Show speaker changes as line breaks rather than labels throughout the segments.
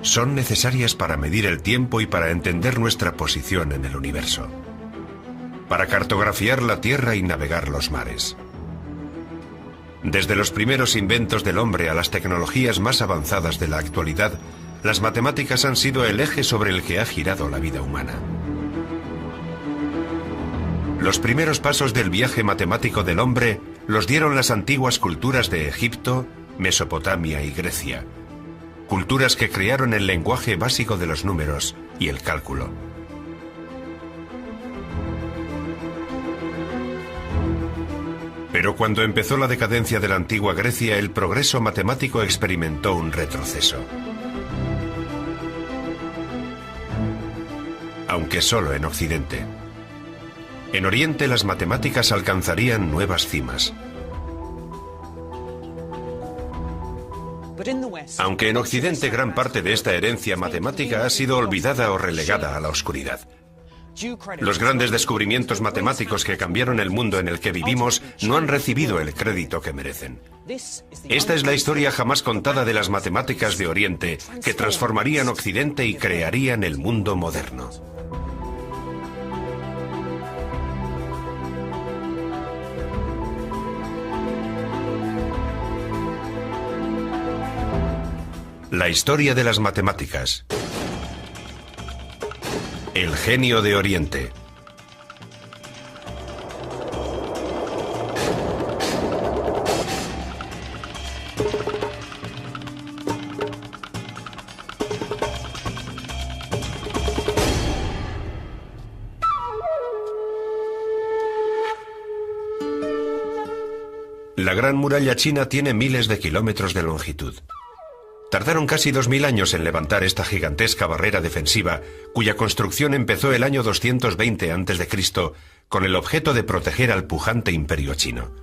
Son necesarias para medir el tiempo y para entender nuestra posición en el universo, para cartografiar la Tierra y navegar los mares. Desde los primeros inventos del hombre a las tecnologías más avanzadas de la actualidad, las matemáticas han sido el eje sobre el que ha girado la vida humana. Los primeros pasos del viaje matemático del hombre los dieron las antiguas culturas de Egipto, Mesopotamia y Grecia. Culturas que crearon el lenguaje básico de los números y el cálculo. Pero cuando empezó la decadencia de la antigua Grecia, el progreso matemático experimentó un retroceso. Aunque solo en Occidente. En Oriente las matemáticas alcanzarían nuevas cimas. Aunque en Occidente gran parte de esta herencia matemática ha sido olvidada o relegada a la oscuridad. Los grandes descubrimientos matemáticos que cambiaron el mundo en el que vivimos no han recibido el crédito que merecen. Esta es la historia jamás contada de las matemáticas de Oriente, que transformarían Occidente y crearían el mundo moderno. La historia de las matemáticas. El genio de Oriente. La Gran Muralla China tiene miles de kilómetros de longitud. Tardaron casi 2000 años en levantar esta gigantesca barrera defensiva, cuya construcción empezó el año 220 a.C., con el objeto de proteger al pujante imperio chino.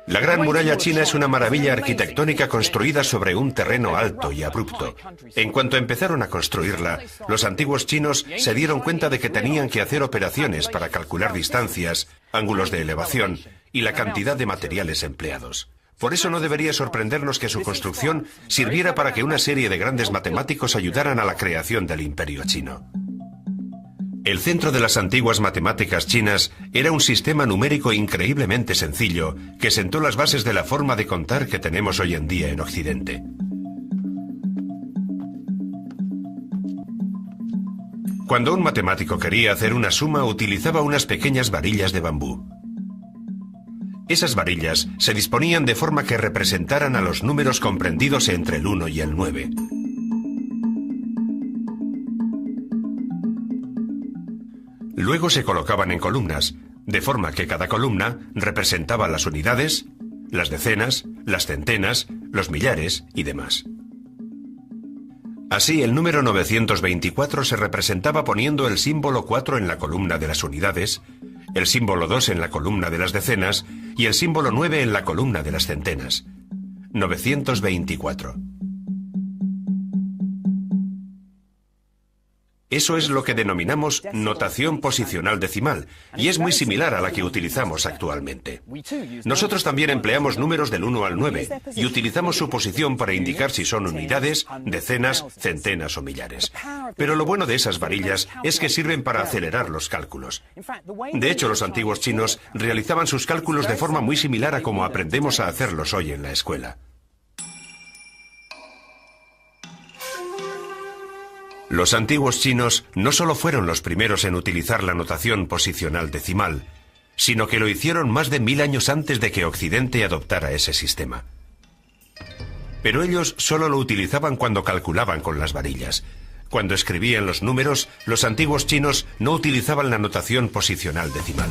La Gran Muralla China es una maravilla arquitectónica construida sobre un terreno alto y abrupto. En cuanto empezaron a construirla, los antiguos chinos se dieron cuenta de que tenían que hacer operaciones para calcular distancias, ángulos de elevación y la cantidad de materiales empleados. Por eso no debería sorprendernos que su construcción sirviera para que una serie de grandes matemáticos ayudaran a la creación del imperio chino. El centro de las antiguas matemáticas chinas era un sistema numérico increíblemente sencillo que sentó las bases de la forma de contar que tenemos hoy en día en Occidente. Cuando un matemático quería hacer una suma, utilizaba unas pequeñas varillas de bambú. Esas varillas se disponían de forma que representaran a los números comprendidos entre el 1 y el 9. Luego se colocaban en columnas, de forma que cada columna representaba las unidades, las decenas, las centenas, los millares y demás. Así, el número 924 se representaba poniendo el símbolo 4 en la columna de las unidades, el símbolo 2 en la columna de las decenas y el símbolo 9 en la columna de las centenas. 924. Eso es lo que denominamos notación posicional decimal, y es muy similar a la que utilizamos actualmente. Nosotros también empleamos números del 1 al 9, y utilizamos su posición para indicar si son unidades, decenas, centenas o millares. Pero lo bueno de esas varillas es que sirven para acelerar los cálculos. De hecho, los antiguos chinos realizaban sus cálculos de forma muy similar a como aprendemos a hacerlos hoy en la escuela. Los antiguos chinos no solo fueron los primeros en utilizar la notación posicional decimal, sino que lo hicieron más de 1000 años antes de que Occidente adoptara ese sistema. Pero ellos solo lo utilizaban cuando calculaban con las varillas. Cuando escribían los números, los antiguos chinos no utilizaban la notación posicional decimal.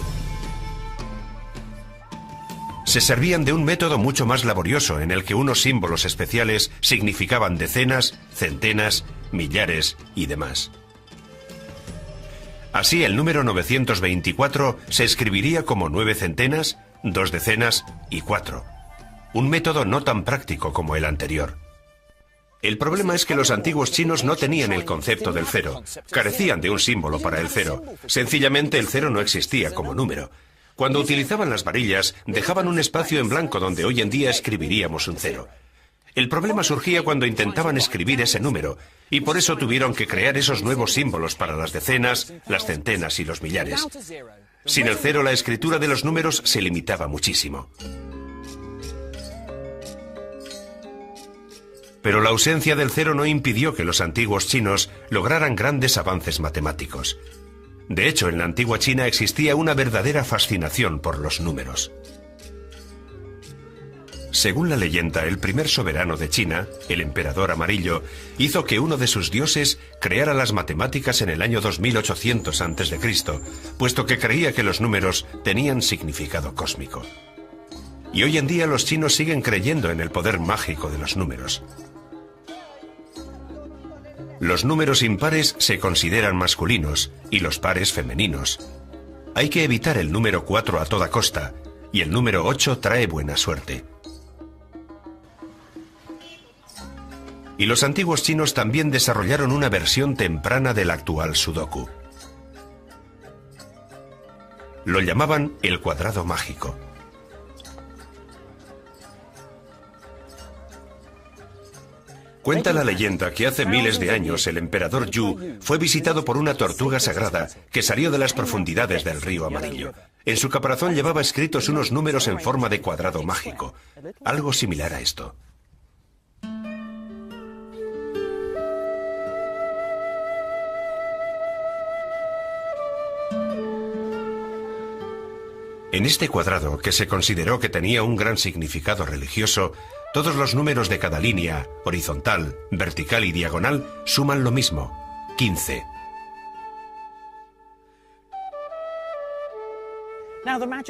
Se servían de un método mucho más laborioso en el que unos símbolos especiales significaban decenas, centenas, millares y demás. Así, el número 924 se escribiría como 9 centenas, 2 decenas y 4. Un método no tan práctico como el anterior. El problema es que los antiguos chinos no tenían el concepto del cero, carecían de un símbolo para el cero. Sencillamente el cero no existía como número. Cuando utilizaban las varillas, dejaban un espacio en blanco donde hoy en día escribiríamos un cero. El problema surgía cuando intentaban escribir ese número, y por eso tuvieron que crear esos nuevos símbolos para las decenas, las centenas y los millares. Sin el cero, la escritura de los números se limitaba muchísimo. Pero la ausencia del cero no impidió que los antiguos chinos lograran grandes avances matemáticos. De hecho, en la antigua China existía una verdadera fascinación por los números. Según la leyenda, el primer soberano de China, el emperador amarillo, hizo que uno de sus dioses creara las matemáticas en el año 2800 a.C., puesto que creía que los números tenían significado cósmico. Y hoy en día los chinos siguen creyendo en el poder mágico de los números. Los números impares se consideran masculinos y los pares femeninos. Hay que evitar el número 4 a toda costa, y el número 8 trae buena suerte. Y los antiguos chinos también desarrollaron una versión temprana del actual sudoku. Lo llamaban el cuadrado mágico. Cuenta la leyenda que hace miles de años el emperador Yu fue visitado por una tortuga sagrada que salió de las profundidades del río Amarillo. En su caparazón llevaba escritos unos números en forma de cuadrado mágico, algo similar a esto. En este cuadrado, que se consideró que tenía un gran significado religioso, todos los números de cada línea, horizontal, vertical y diagonal, suman lo mismo, 15.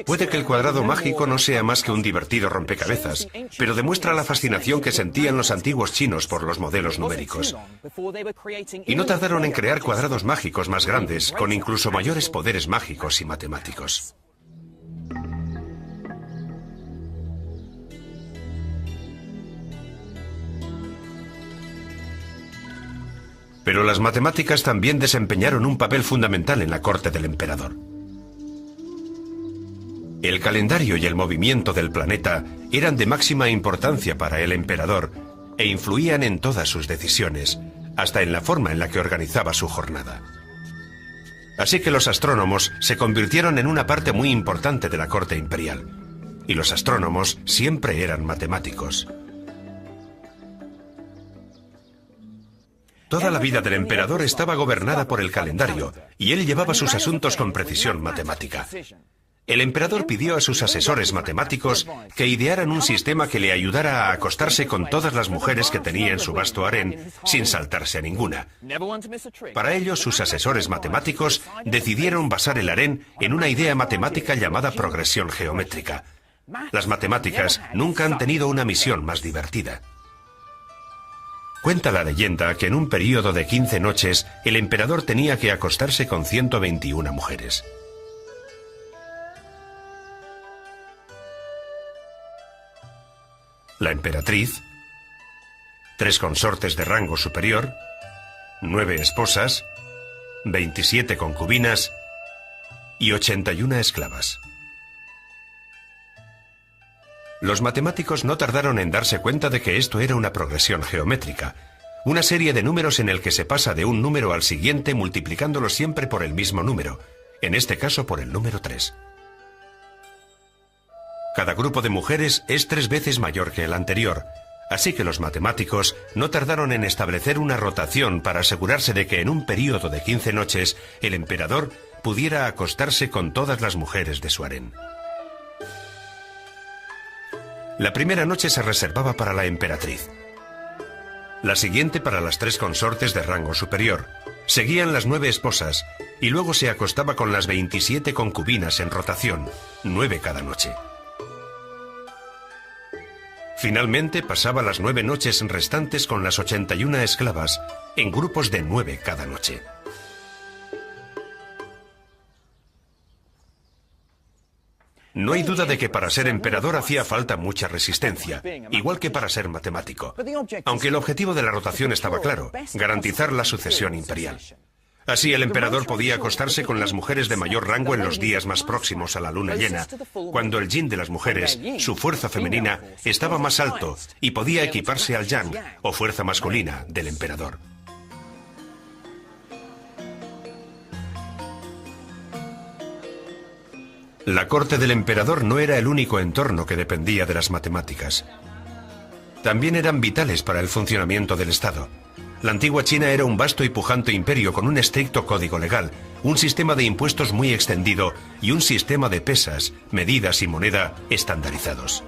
Puede que el cuadrado mágico no sea más que un divertido rompecabezas, pero demuestra la fascinación que sentían los antiguos chinos por los modelos numéricos. Y no tardaron en crear cuadrados mágicos más grandes, con incluso mayores poderes mágicos y matemáticos. Pero las matemáticas también desempeñaron un papel fundamental en la corte del emperador. El calendario y el movimiento del planeta eran de máxima importancia para el emperador e influían en todas sus decisiones, hasta en la forma en la que organizaba su jornada. Así que los astrónomos se convirtieron en una parte muy importante de la corte imperial, y los astrónomos siempre eran matemáticos. Toda la vida del emperador estaba gobernada por el calendario, y él llevaba sus asuntos con precisión matemática. El emperador pidió a sus asesores matemáticos que idearan un sistema que le ayudara a acostarse con todas las mujeres que tenía en su vasto harén, sin saltarse a ninguna. Para ello, sus asesores matemáticos decidieron basar el harén en una idea matemática llamada progresión geométrica. Las matemáticas nunca han tenido una misión más divertida. Cuenta la leyenda que en un período de 15 noches, el emperador tenía que acostarse con 121 mujeres. La emperatriz, 3 consortes de rango superior, 9 esposas, 27 concubinas y 81 esclavas. Los matemáticos no tardaron en darse cuenta de que esto era una progresión geométrica, una serie de números en el que se pasa de un número al siguiente multiplicándolo siempre por el mismo número, en este caso por el número 3. Cada grupo de mujeres es 3 veces mayor que el anterior, así que los matemáticos no tardaron en establecer una rotación para asegurarse de que en un período de 15 noches el emperador pudiera acostarse con todas las mujeres de su harén. La primera noche se reservaba para la emperatriz, la siguiente para las 3 consortes de rango superior, seguían las 9 esposas y luego se acostaba con las 27 concubinas en rotación, 9 cada noche. Finalmente pasaba las 9 noches restantes con las 81 esclavas, en grupos de 9 cada noche. No hay duda de que para ser emperador hacía falta mucha resistencia, igual que para ser matemático. Aunque el objetivo de la rotación estaba claro, garantizar la sucesión imperial. Así el emperador podía acostarse con las mujeres de mayor rango en los días más próximos a la luna llena, cuando el yin de las mujeres, su fuerza femenina, estaba más alto y podía equiparse al yang, o fuerza masculina, del emperador. La corte del emperador no era el único entorno que dependía de las matemáticas. También eran vitales para el funcionamiento del Estado. La antigua China era un vasto y pujante imperio con un estricto código legal, un sistema de impuestos muy extendido y un sistema de pesas, medidas y moneda estandarizados.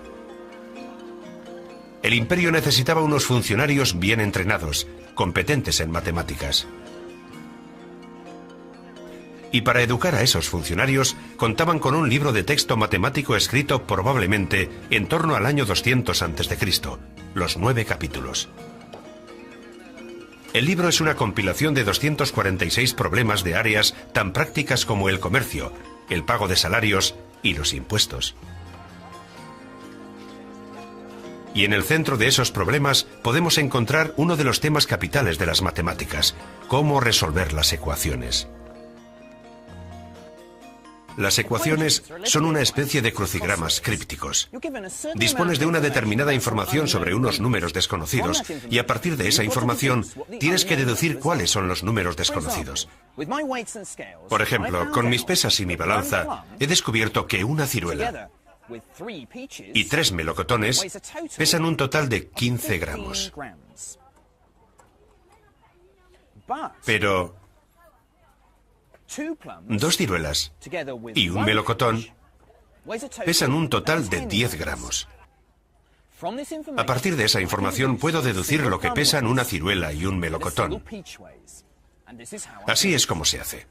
El imperio necesitaba unos funcionarios bien entrenados, competentes en matemáticas. Y para educar a esos funcionarios contaban con un libro de texto matemático escrito probablemente en torno al año 200 a.C., los 9 capítulos. El libro es una compilación de 246 problemas de áreas tan prácticas como el comercio, el pago de salarios y los impuestos. Y en el centro de esos problemas podemos encontrar uno de los temas capitales de las matemáticas: cómo resolver las ecuaciones. Las ecuaciones son una especie de crucigramas crípticos. Dispones de una determinada información sobre unos números desconocidos y a partir de esa información tienes que deducir cuáles son los números desconocidos. Por ejemplo, con mis pesas y mi balanza he descubierto que una ciruela y 3 melocotones pesan un total de 15 gramos. Pero 2 ciruelas y un melocotón pesan un total de 10 gramos. A partir de esa información puedo deducir lo que pesan una ciruela y un melocotón. Así es como se hace.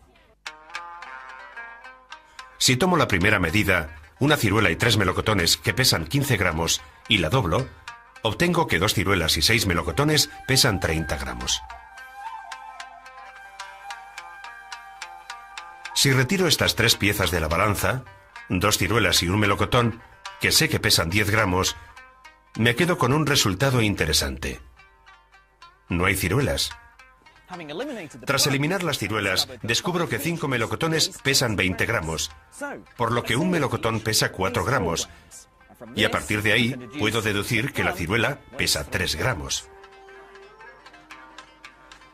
Si tomo la primera medida, una ciruela y 3 melocotones que pesan 15 gramos, y la doblo, obtengo que 2 ciruelas y 6 melocotones pesan 30 gramos. Si retiro estas 3 piezas de la balanza, 2 ciruelas y un melocotón, que sé que pesan 10 gramos, me quedo con un resultado interesante. No hay ciruelas. Tras eliminar las ciruelas, descubro que 5 melocotones pesan 20 gramos, por lo que un melocotón pesa 4 gramos, y a partir de ahí puedo deducir que la ciruela pesa 3 gramos.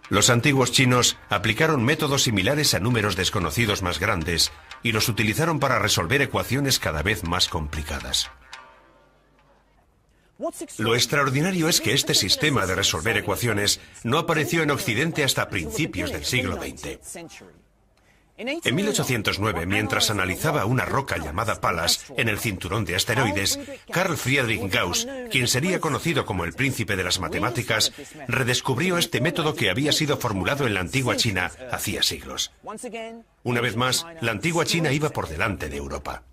Los antiguos chinos aplicaron métodos similares a números desconocidos más grandes y los utilizaron para resolver ecuaciones cada vez más complicadas. Lo extraordinario es que este sistema de resolver ecuaciones no apareció en Occidente hasta principios del siglo XX. En 1809, mientras analizaba una roca llamada Pallas en el cinturón de asteroides, Carl Friedrich Gauss, quien sería conocido como el príncipe de las matemáticas, redescubrió este método que había sido formulado en la antigua China hacía siglos. Una vez más, la antigua China iba por delante de Europa.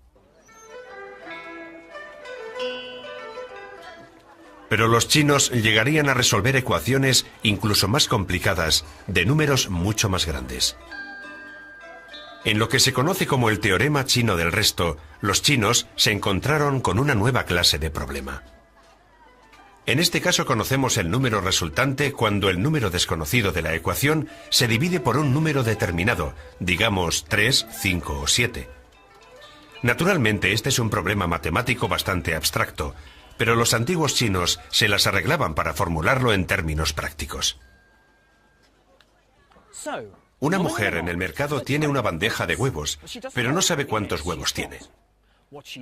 Pero los chinos llegarían a resolver ecuaciones incluso más complicadas, de números mucho más grandes. En lo que se conoce como el teorema chino del resto, los chinos se encontraron con una nueva clase de problema. En este caso conocemos el número resultante cuando el número desconocido de la ecuación se divide por un número determinado, digamos 3, 5 o 7. Naturalmente, este es un problema matemático bastante abstracto, pero los antiguos chinos se las arreglaban para formularlo en términos prácticos. Una mujer en el mercado tiene una bandeja de huevos, pero no sabe cuántos huevos tiene.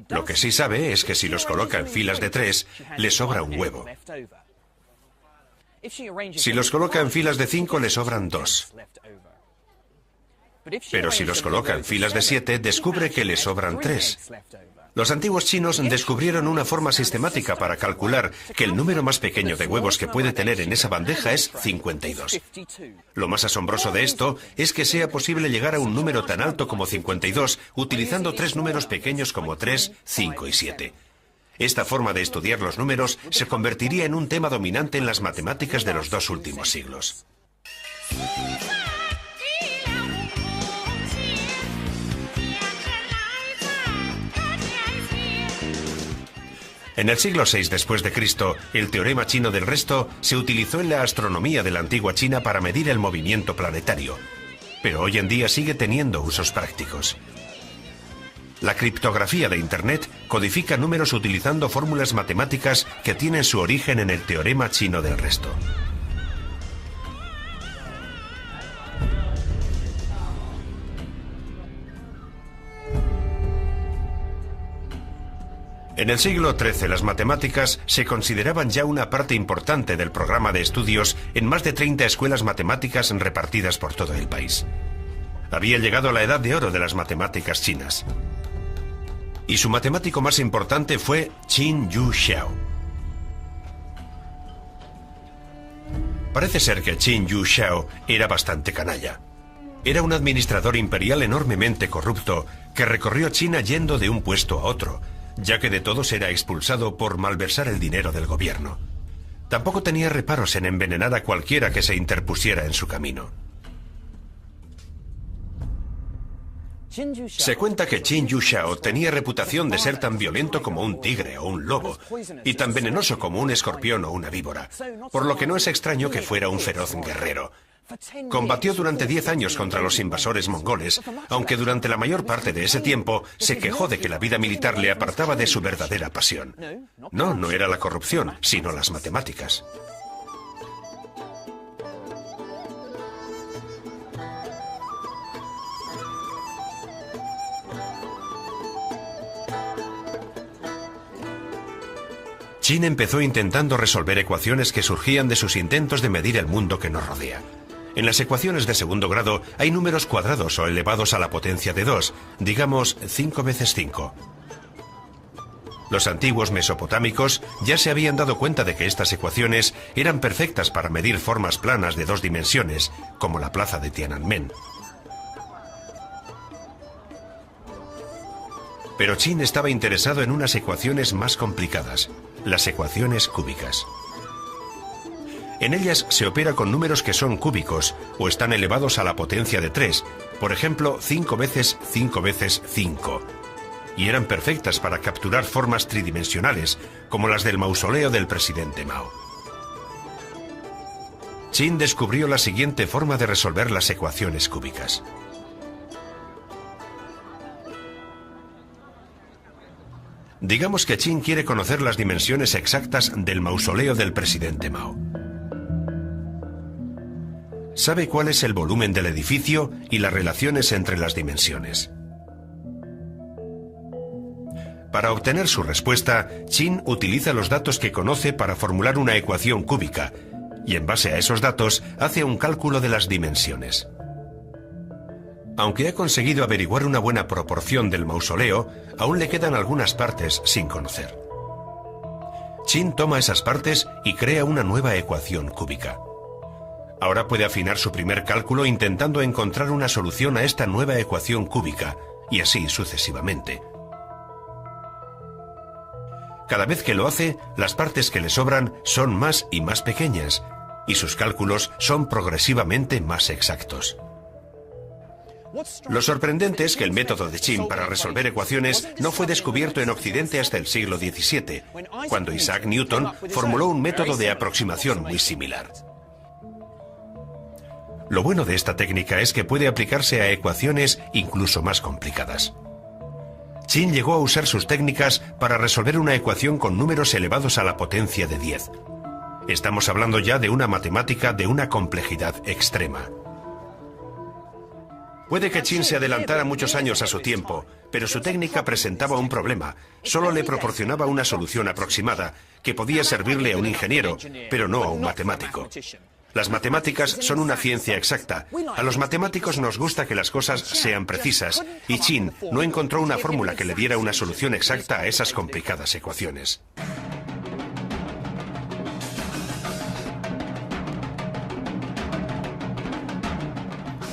Lo que sí sabe es que si los coloca en filas de 3, le sobra un huevo. Si los coloca en filas de 5, le sobran 2. Pero si los coloca en filas de 7, descubre que le sobran 3. Los antiguos chinos descubrieron una forma sistemática para calcular que el número más pequeño de huevos que puede tener en esa bandeja es 52. Lo más asombroso de esto es que sea posible llegar a un número tan alto como 52 utilizando 3 números pequeños como 3, 5 y 7. Esta forma de estudiar los números se convertiría en un tema dominante en las matemáticas de los 2 últimos siglos. En el siglo VI después de Cristo, el teorema chino del resto se utilizó en la astronomía de la antigua China para medir el movimiento planetario, pero hoy en día sigue teniendo usos prácticos. La criptografía de Internet codifica números utilizando fórmulas matemáticas que tienen su origen en el teorema chino del resto. En el siglo XIII las matemáticas se consideraban ya una parte importante del programa de estudios en más de 30 escuelas matemáticas repartidas por todo el país. Había llegado la edad de oro de las matemáticas chinas. Y su matemático más importante fue Qin Yu Xiao. Parece ser que Qin Yu Xiao era bastante canalla. Era un administrador imperial enormemente corrupto que recorrió China yendo de un puesto a otro, ya que de todos era expulsado por malversar el dinero del gobierno. Tampoco tenía reparos en envenenar a cualquiera que se interpusiera en su camino. Se cuenta que Qin Yu Xiao tenía reputación de ser tan violento como un tigre o un lobo, y tan venenoso como un escorpión o una víbora, por lo que no es extraño que fuera un feroz guerrero. Combatió durante 10 años contra los invasores mongoles, aunque durante la mayor parte de ese tiempo se quejó de que la vida militar le apartaba de su verdadera pasión. No era la corrupción, sino las matemáticas. Qin empezó intentando resolver ecuaciones que surgían de sus intentos de medir el mundo que nos rodea. En las ecuaciones de segundo grado hay números cuadrados o elevados a la potencia de 2, digamos 5 veces 5. Los antiguos mesopotámicos ya se habían dado cuenta de que estas ecuaciones eran perfectas para medir formas planas de 2 dimensiones, como la plaza de Tiananmen. Pero Qin estaba interesado en unas ecuaciones más complicadas, las ecuaciones cúbicas. En ellas se opera con números que son cúbicos o están elevados a la potencia de 3, por ejemplo 5 veces 5 veces 5. Y eran perfectas para capturar formas tridimensionales, como las del mausoleo del presidente Mao. Qin descubrió la siguiente forma de resolver las ecuaciones cúbicas. Digamos que Qin quiere conocer las dimensiones exactas del mausoleo del presidente Mao. Sabe cuál es el volumen del edificio y las relaciones entre las dimensiones. Para obtener su respuesta, Qin utiliza los datos que conoce para formular una ecuación cúbica, y en base a esos datos hace un cálculo de las dimensiones. Aunque ha conseguido averiguar una buena proporción del mausoleo, aún le quedan algunas partes sin conocer. Qin toma esas partes y crea una nueva ecuación cúbica. Ahora puede afinar su primer cálculo intentando encontrar una solución a esta nueva ecuación cúbica, y así sucesivamente. Cada vez que lo hace, las partes que le sobran son más y más pequeñas, y sus cálculos son progresivamente más exactos. Lo sorprendente es que el método de Qin para resolver ecuaciones no fue descubierto en Occidente hasta el siglo XVII, cuando Isaac Newton formuló un método de aproximación muy similar. Lo bueno de esta técnica es que puede aplicarse a ecuaciones incluso más complicadas. Qin llegó a usar sus técnicas para resolver una ecuación con números elevados a la potencia de 10. Estamos hablando ya de una matemática de una complejidad extrema. Puede que Qin se adelantara muchos años a su tiempo, pero su técnica presentaba un problema. Solo le proporcionaba una solución aproximada, que podía servirle a un ingeniero, pero no a un matemático. Las matemáticas son una ciencia exacta. A los matemáticos nos gusta que las cosas sean precisas, y Qin no encontró una fórmula que le diera una solución exacta a esas complicadas ecuaciones.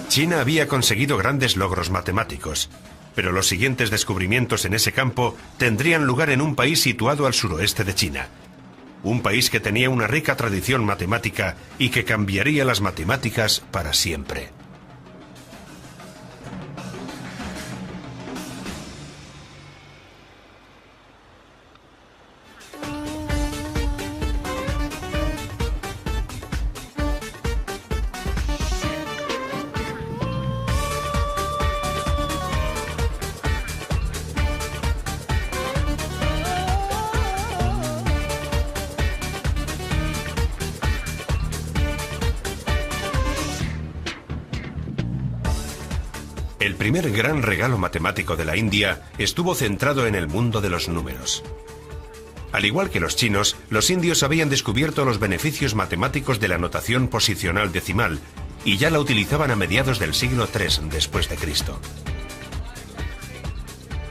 China había conseguido grandes logros matemáticos, pero los siguientes descubrimientos en ese campo tendrían lugar en un país situado al suroeste de China. Un país que tenía una rica tradición matemática y que cambiaría las matemáticas para siempre. El primer gran regalo matemático de la India estuvo centrado en el mundo de los números. Al igual que los chinos, los indios habían descubierto los beneficios matemáticos de la notación posicional decimal y ya la utilizaban a mediados del siglo III después de Cristo.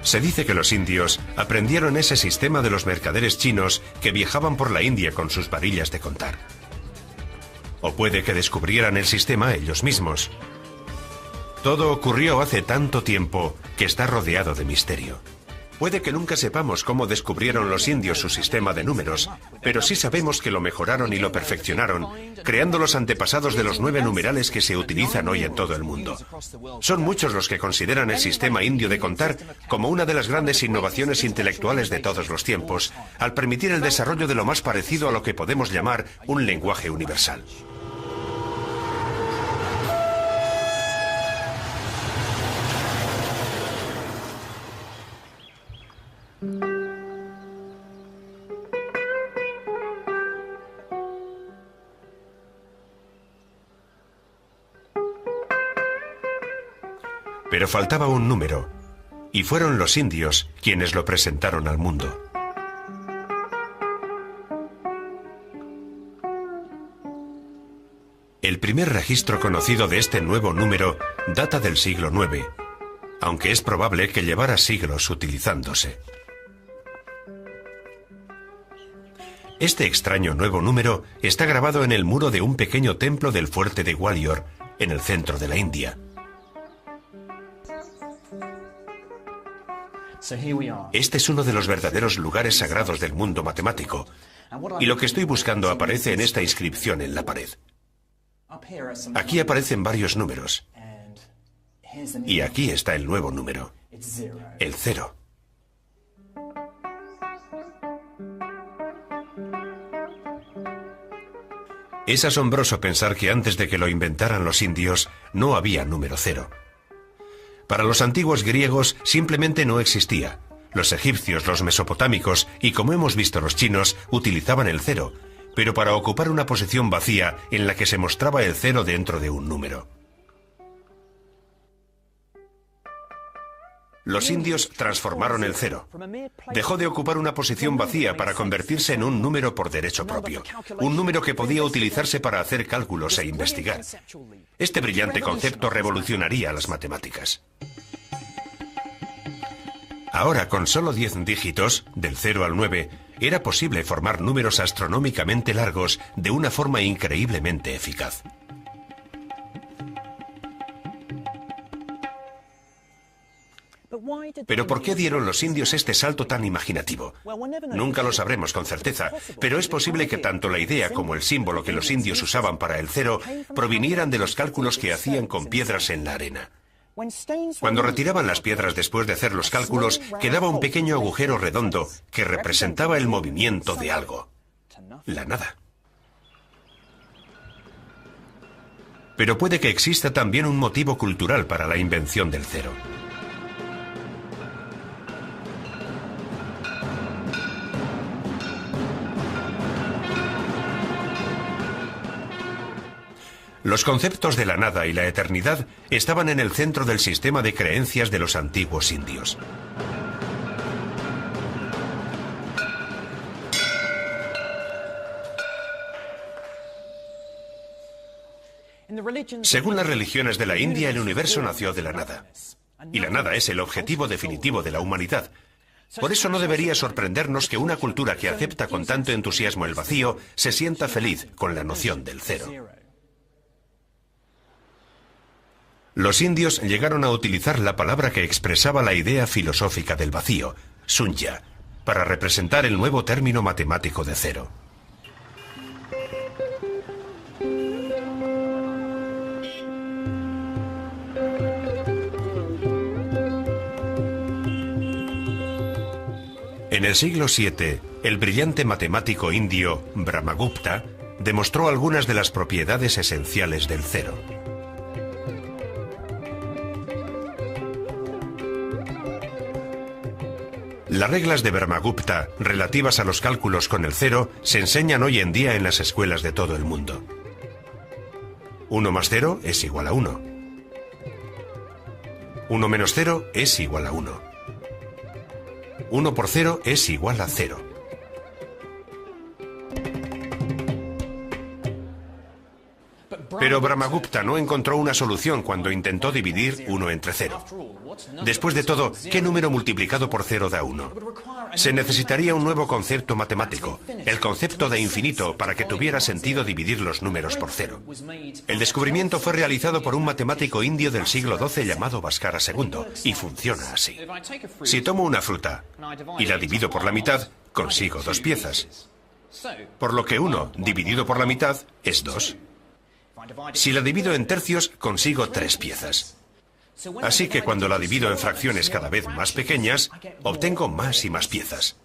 Se dice que los indios aprendieron ese sistema de los mercaderes chinos que viajaban por la India con sus varillas de contar. O puede que descubrieran el sistema ellos mismos. Todo ocurrió hace tanto tiempo que está rodeado de misterio. Puede que nunca sepamos cómo descubrieron los indios su sistema de números, pero sí sabemos que lo mejoraron y lo perfeccionaron, creando los antepasados de los 9 numerales que se utilizan hoy en todo el mundo. Son muchos los que consideran el sistema indio de contar como una de las grandes innovaciones intelectuales de todos los tiempos, al permitir el desarrollo de lo más parecido a lo que podemos llamar un lenguaje universal. Pero faltaba un número, y fueron los indios quienes lo presentaron al mundo. El primer registro conocido de este nuevo número data del siglo IX, aunque es probable que llevara siglos utilizándose. Este extraño nuevo número está grabado en el muro de un pequeño templo del fuerte de Gwalior, en el centro de la India. Este es uno de los verdaderos lugares sagrados del mundo matemático, y lo que estoy buscando aparece en esta inscripción en la pared. Aquí aparecen varios números, y aquí está el nuevo número, el 0. Es asombroso pensar que antes de que lo inventaran los indios no había número 0. Para los antiguos griegos simplemente no existía. Los egipcios, los mesopotámicos y, como hemos visto, los chinos utilizaban el 0, pero para ocupar una posición vacía en la que se mostraba el 0 dentro de un número. Los indios transformaron el 0. Dejó de ocupar una posición vacía para convertirse en un número por derecho propio, un número que podía utilizarse para hacer cálculos e investigar. Este brillante concepto revolucionaría las matemáticas. Ahora, con solo 10 dígitos, del 0 al 9, era posible formar números astronómicamente largos de una forma increíblemente eficaz. Pero ¿por qué dieron los indios este salto tan imaginativo? Nunca lo sabremos con certeza, pero es posible que tanto la idea como el símbolo que los indios usaban para el 0 provinieran de los cálculos que hacían con piedras en la arena. Cuando retiraban las piedras después de hacer los cálculos, quedaba un pequeño agujero redondo que representaba el movimiento de algo. La nada. Pero puede que exista también un motivo cultural para la invención del 0. Los conceptos de la nada y la eternidad estaban en el centro del sistema de creencias de los antiguos indios. Según las religiones de la India, el universo nació de la nada. Y la nada es el objetivo definitivo de la humanidad. Por eso no debería sorprendernos que una cultura que acepta con tanto entusiasmo el vacío se sienta feliz con la noción del 0. Los indios llegaron a utilizar la palabra que expresaba la idea filosófica del vacío, sunya, para representar el nuevo término matemático de 0. En el siglo VII, el brillante matemático indio Brahmagupta demostró algunas de las propiedades esenciales del 0. Las reglas de Brahmagupta relativas a los cálculos con el 0 se enseñan hoy en día en las escuelas de todo el mundo. 1 más 0 es igual a 1. 1 menos 0 es igual a 1. 1 por 0 es igual a 0. Pero Brahmagupta no encontró una solución cuando intentó dividir 1 entre 0. Después de todo, ¿qué número multiplicado por 0 da 1? Se necesitaría un nuevo concepto matemático, el concepto de infinito, para que tuviera sentido dividir los números por 0. El descubrimiento fue realizado por un matemático indio del siglo XII llamado Bhaskara II, y funciona así. Si tomo una fruta y la divido por la mitad, consigo 2 piezas. Por lo que 1 dividido por la mitad es 2. Si la divido en tercios, consigo 3 piezas. Así que cuando la divido en fracciones cada vez más pequeñas, obtengo más y más piezas.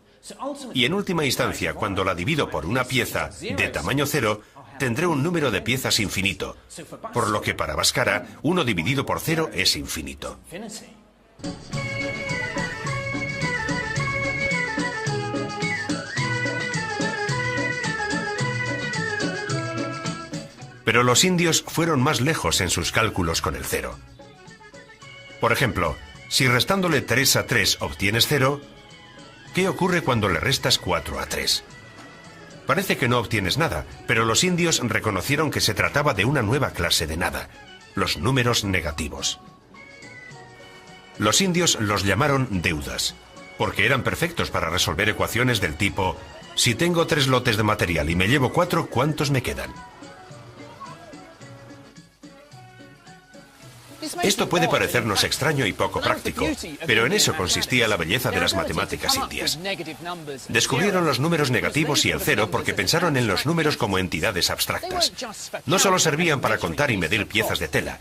Y en última instancia, cuando la divido por una pieza de tamaño 0, tendré un número de piezas infinito, por lo que para Bhaskara, 1 dividido por 0 es infinito. Pero los indios fueron más lejos en sus cálculos con el 0. Por ejemplo, si restándole 3 a 3 obtienes 0, ¿qué ocurre cuando le restas 4 a 3? Parece que no obtienes nada, pero los indios reconocieron que se trataba de una nueva clase de nada, los números negativos. Los indios los llamaron deudas, porque eran perfectos para resolver ecuaciones del tipo: si tengo 3 lotes de material y me llevo 4, ¿cuántos me quedan? Esto puede parecernos extraño y poco práctico, pero en eso consistía la belleza de las matemáticas indias. Descubrieron los números negativos y el 0 porque pensaron en los números como entidades abstractas. No solo servían para contar y medir piezas de tela,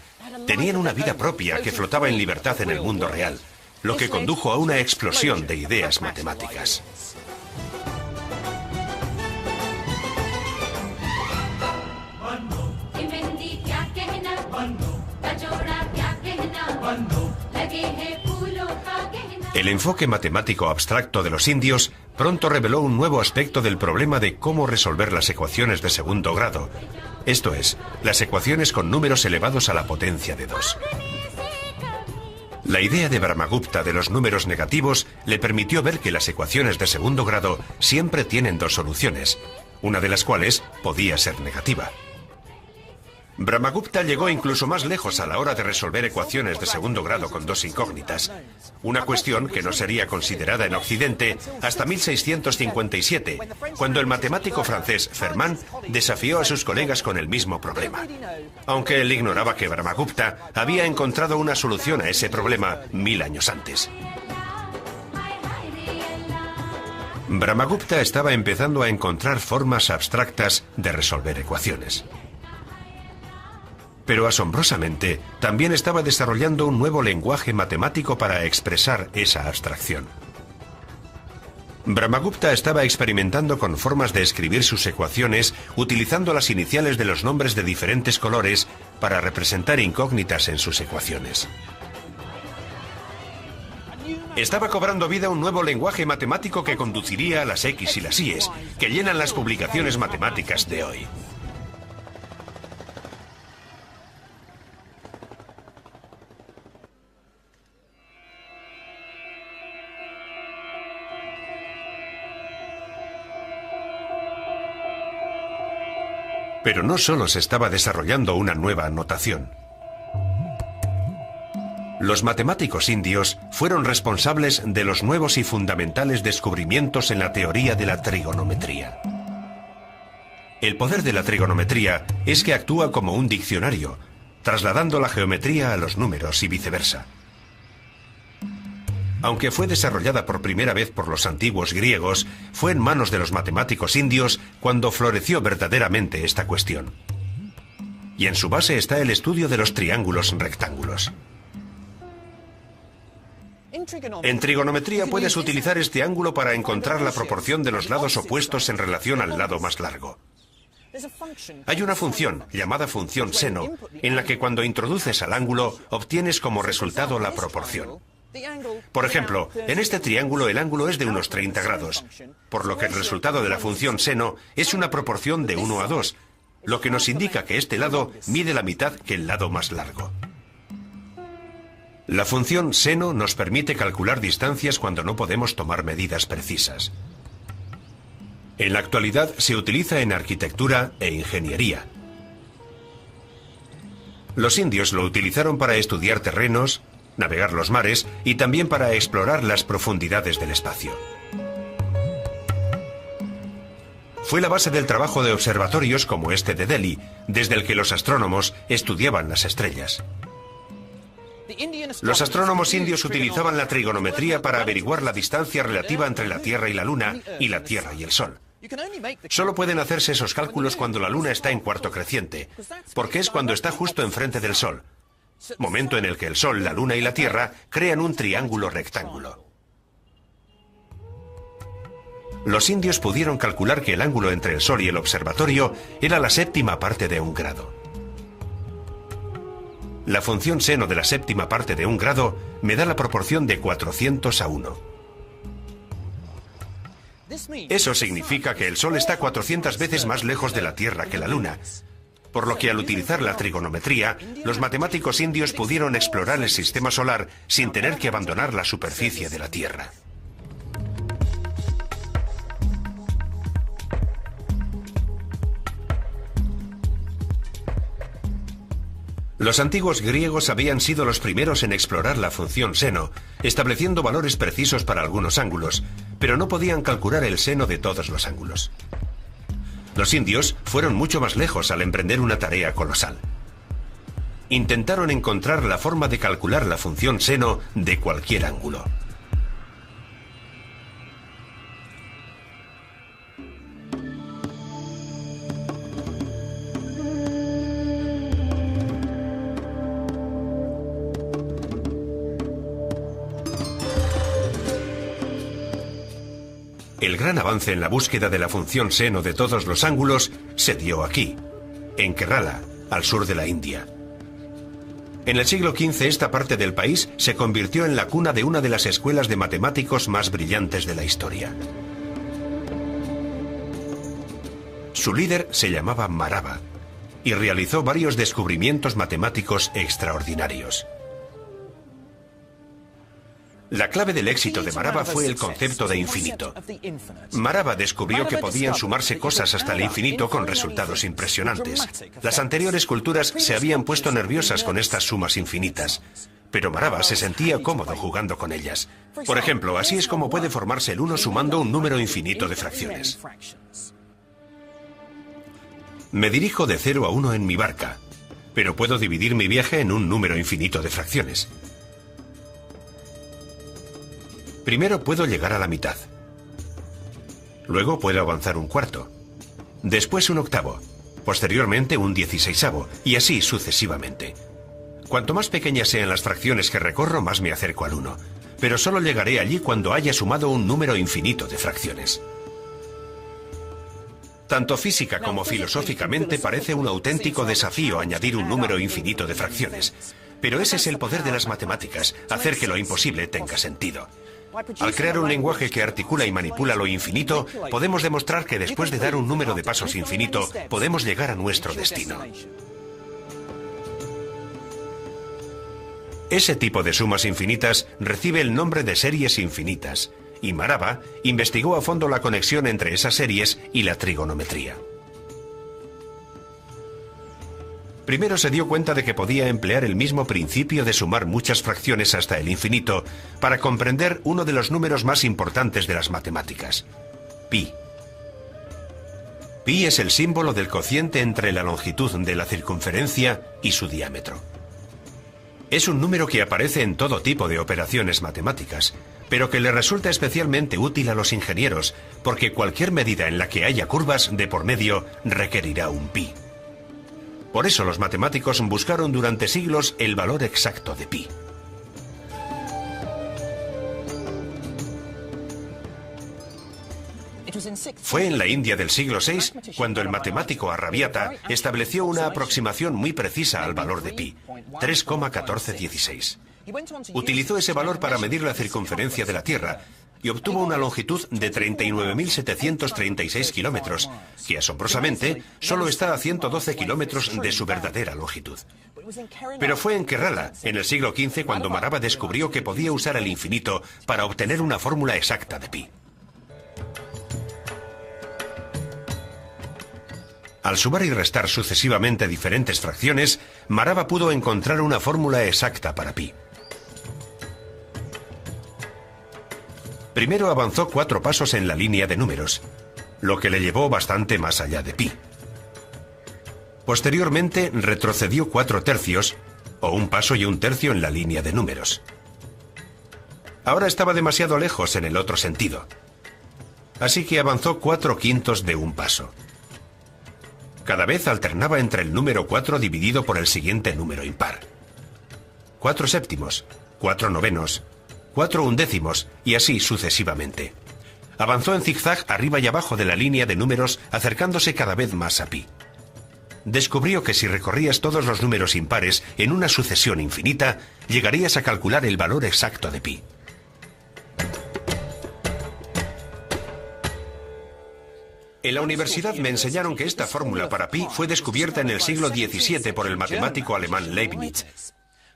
tenían una vida propia que flotaba en libertad en el mundo real, lo que condujo a una explosión de ideas matemáticas. El enfoque matemático abstracto de los indios pronto reveló un nuevo aspecto del problema de cómo resolver las ecuaciones de segundo grado, esto es, las ecuaciones con números elevados a la potencia de 2. La idea de Brahmagupta de los números negativos le permitió ver que las ecuaciones de segundo grado siempre tienen 2 soluciones, una de las cuales podía ser negativa. Brahmagupta llegó incluso más lejos a la hora de resolver ecuaciones de segundo grado con 2 incógnitas, una cuestión que no sería considerada en Occidente hasta 1657, cuando el matemático francés Fermat desafió a sus colegas con el mismo problema, aunque él ignoraba que Brahmagupta había encontrado una solución a ese problema 1000 años antes. Brahmagupta estaba empezando a encontrar formas abstractas de resolver ecuaciones. Pero asombrosamente, también estaba desarrollando un nuevo lenguaje matemático para expresar esa abstracción. Brahmagupta estaba experimentando con formas de escribir sus ecuaciones utilizando las iniciales de los nombres de diferentes colores para representar incógnitas en sus ecuaciones. Estaba cobrando vida un nuevo lenguaje matemático que conduciría a las X y las Y's, que llenan las publicaciones matemáticas de hoy. Pero no solo se estaba desarrollando una nueva notación. Los matemáticos indios fueron responsables de los nuevos y fundamentales descubrimientos en la teoría de la trigonometría. El poder de la trigonometría es que actúa como un diccionario, trasladando la geometría a los números y viceversa. Aunque fue desarrollada por primera vez por los antiguos griegos, fue en manos de los matemáticos indios cuando floreció verdaderamente esta cuestión. Y en su base está el estudio de los triángulos rectángulos. En trigonometría puedes utilizar este ángulo para encontrar la proporción de los lados opuestos en relación al lado más largo. Hay una función, llamada función seno, en la que cuando introduces al ángulo, obtienes como resultado la proporción. Por ejemplo, en este triángulo el ángulo es de unos 30 grados, por lo que el resultado de la función seno es una proporción de 1 a 2, lo que nos indica que este lado mide la mitad que el lado más largo. La función seno nos permite calcular distancias cuando no podemos tomar medidas precisas. En la actualidad se utiliza en arquitectura e ingeniería. Los indios lo utilizaron para estudiar terrenos, navegar los mares y también para explorar las profundidades del espacio. Fue la base del trabajo de observatorios como este de Delhi, desde el que los astrónomos estudiaban las estrellas. Los astrónomos indios utilizaban la trigonometría para averiguar la distancia relativa entre la Tierra y la Luna y la Tierra y el Sol. Solo pueden hacerse esos cálculos cuando la Luna está en cuarto creciente, porque es cuando está justo enfrente del Sol, momento en el que el Sol, la Luna y la Tierra crean un triángulo rectángulo. Los indios pudieron calcular que el ángulo entre el Sol y el observatorio era la séptima parte de un grado. La función seno de la séptima parte de un grado me da la proporción de 400:1. Eso significa que el Sol está 400 veces más lejos de la Tierra que la Luna, por lo que al utilizar la trigonometría, los matemáticos indios pudieron explorar el sistema solar sin tener que abandonar la superficie de la Tierra. Los antiguos griegos habían sido los primeros en explorar la función seno, estableciendo valores precisos para algunos ángulos, pero no podían calcular el seno de todos los ángulos. Los indios fueron mucho más lejos al emprender una tarea colosal. Intentaron encontrar la forma de calcular la función seno de cualquier ángulo. El gran avance en la búsqueda de la función seno de todos los ángulos se dio aquí, en Kerala, al sur de la India. En el siglo XV esta parte del país se convirtió en la cuna de una de las escuelas de matemáticos más brillantes de la historia. Su líder se llamaba Marava y realizó varios descubrimientos matemáticos extraordinarios. La clave del éxito de Marava fue el concepto de infinito. Marava descubrió que podían sumarse cosas hasta el infinito con resultados impresionantes. Las anteriores culturas se habían puesto nerviosas con estas sumas infinitas, pero Marava se sentía cómodo jugando con ellas. Por ejemplo, así es como puede formarse el 1 sumando un número infinito de fracciones. Me dirijo de 0 a 1 en mi barca, pero puedo dividir mi viaje en un número infinito de fracciones. Primero puedo llegar a la mitad. Luego puedo avanzar un cuarto. Después un octavo. Posteriormente un 16avo. Y así sucesivamente. Cuanto más pequeñas sean las fracciones que recorro, más me acerco al 1. Pero solo llegaré allí cuando haya sumado un número infinito de fracciones. Tanto física como filosóficamente parece un auténtico desafío añadir un número infinito de fracciones. Pero ese es el poder de las matemáticas, hacer que lo imposible tenga sentido. Al crear un lenguaje que articula y manipula lo infinito, podemos demostrar que después de dar un número de pasos infinito, podemos llegar a nuestro destino. Ese tipo de sumas infinitas recibe el nombre de series infinitas, y Marava investigó a fondo la conexión entre esas series y la trigonometría. Primero se dio cuenta de que podía emplear el mismo principio de sumar muchas fracciones hasta el infinito para comprender uno de los números más importantes de las matemáticas, pi. Pi es el símbolo del cociente entre la longitud de la circunferencia y su diámetro. Es un número que aparece en todo tipo de operaciones matemáticas, pero que le resulta especialmente útil a los ingenieros, porque cualquier medida en la que haya curvas de por medio requerirá un pi. Por eso los matemáticos buscaron durante siglos el valor exacto de pi. Fue en la India del siglo VI cuando el matemático Arrabiata estableció una aproximación muy precisa al valor de pi, 3,1416. Utilizó ese valor para medir la circunferencia de la Tierra y obtuvo una longitud de 39.736 kilómetros, que asombrosamente solo está a 112 kilómetros de su verdadera longitud. Pero fue en Kerala, en el siglo XV, cuando Marava descubrió que podía usar el infinito para obtener una fórmula exacta de pi. Al sumar y restar sucesivamente diferentes fracciones, Marava pudo encontrar una fórmula exacta para pi. Primero avanzó 4 pasos en la línea de números, lo que le llevó bastante más allá de pi. Posteriormente retrocedió 4 tercios, o 1 paso y 1 tercio en la línea de números. Ahora estaba demasiado lejos en el otro sentido, así que avanzó 4 quintos de 1 paso. Cada vez alternaba entre el número 4 dividido por el siguiente número impar. 4 séptimos, 4 novenos, 4 undécimos y así sucesivamente. Avanzó en zigzag arriba y abajo de la línea de números, acercándose cada vez más a pi. Descubrió que si recorrías todos los números impares en una sucesión infinita, llegarías a calcular el valor exacto de pi. En la universidad me enseñaron que esta fórmula para pi fue descubierta en el siglo XVII por el matemático alemán Leibniz.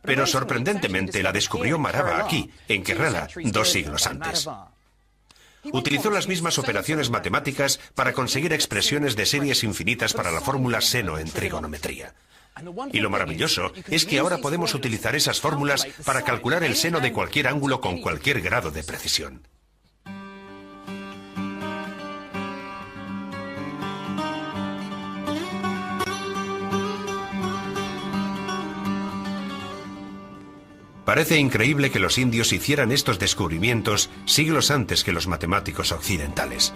Pero sorprendentemente la descubrió Marava aquí, en Kerala, 2 siglos antes. Utilizó las mismas operaciones matemáticas para conseguir expresiones de series infinitas para la fórmula seno en trigonometría. Y lo maravilloso es que ahora podemos utilizar esas fórmulas para calcular el seno de cualquier ángulo con cualquier grado de precisión. Parece increíble que los indios hicieran estos descubrimientos siglos antes que los matemáticos occidentales.